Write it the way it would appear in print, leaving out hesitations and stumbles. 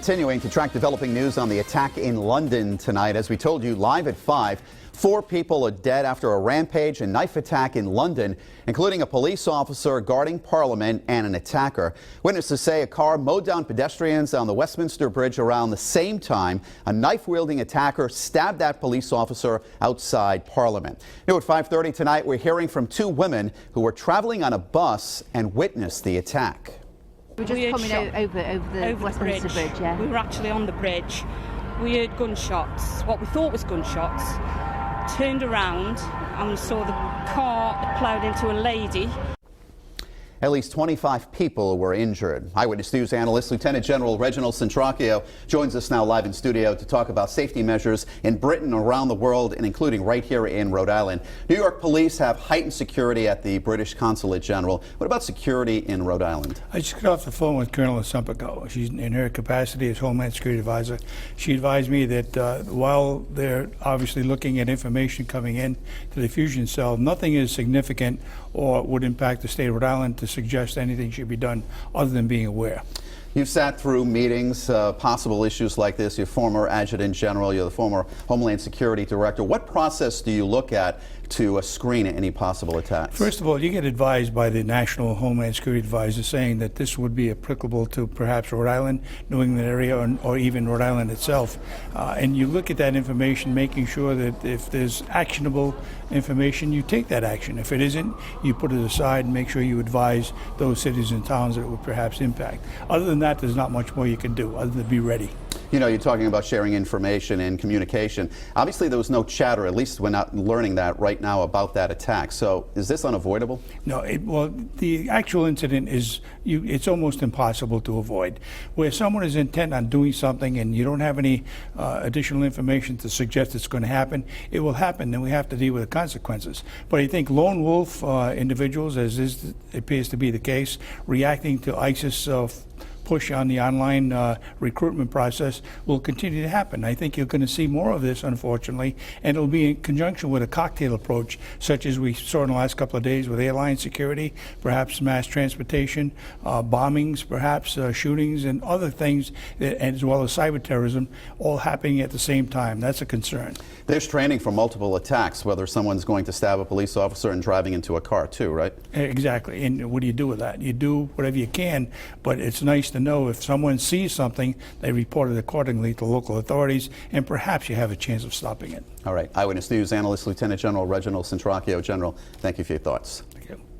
Continuing to track developing news on the attack in London tonight. As we told you live at 5, 4 people are dead after a rampage and knife attack in London, including a police officer guarding Parliament and an attacker. Witnesses say a car mowed down pedestrians on the Westminster Bridge around the same time. A knife-wielding attacker stabbed that police officer outside Parliament. New at 5:30 tonight, we're hearing from 2 women who were traveling on a bus and witnessed the attack. We were just coming over the Westminster Bridge, yeah. We were actually on the bridge. We heard gunshots, what we thought was gunshots. Turned around and we saw the car ploughed into a lady. At least 25 people were injured. Eyewitness News analyst Lieutenant General Reginald Centracchio joins us now live in studio to talk about safety measures in Britain, around the world, and including right here in Rhode Island. New York police have heightened security at the British Consulate General. What about security in Rhode Island? I just got off the phone with Colonel Assumpico. She's in her capacity as Homeland Security Advisor. She advised me that while they're obviously looking at information coming in to the fusion cell, nothing is significant or would impact the state of Rhode Island to suggest anything should be done other than being aware. You've sat through meetings, possible issues like this. You're former Adjutant General, you're the former Homeland Security Director. What process do you look at to screen any possible attacks? First of all, you get advised by the National Homeland Security Advisor saying that this would be applicable to perhaps Rhode Island, New England area, or even Rhode Island itself. And you look at that information, making sure that if there's actionable information, you take that action. If it isn't, you put it aside and make sure you advise those cities and towns that it would perhaps impact. Other than that, there's not much more you can do other than be ready. You know, you're talking about sharing information and communication. Obviously, there was no chatter, at least we're not learning that right now, about that attack. So is this unavoidable? No, well, the actual incident is, it's almost impossible to avoid. Where someone is intent on doing something and you don't have any additional information to suggest it's going to happen, it will happen, and we have to deal with the consequences. But I think lone wolf individuals, as appears to be the case, reacting to ISIS push on the online recruitment process will continue to happen. I think you're going to see more of this, unfortunately, and it'll be in conjunction with a cocktail approach, such as we saw in the last couple of days with airline security, perhaps mass transportation, bombings, perhaps shootings, and other things, as well as cyber terrorism, all happening at the same time. That's a concern. There's training for multiple attacks, whether someone's going to stab a police officer and driving into a car too, right? Exactly. And what do you do with that? You do whatever you can, but it's nice to know if someone sees something, they report it accordingly to local authorities, and perhaps you have a chance of stopping it. All right. Eyewitness News analyst Lieutenant General Reginald Centracchio. General, thank you for your thoughts.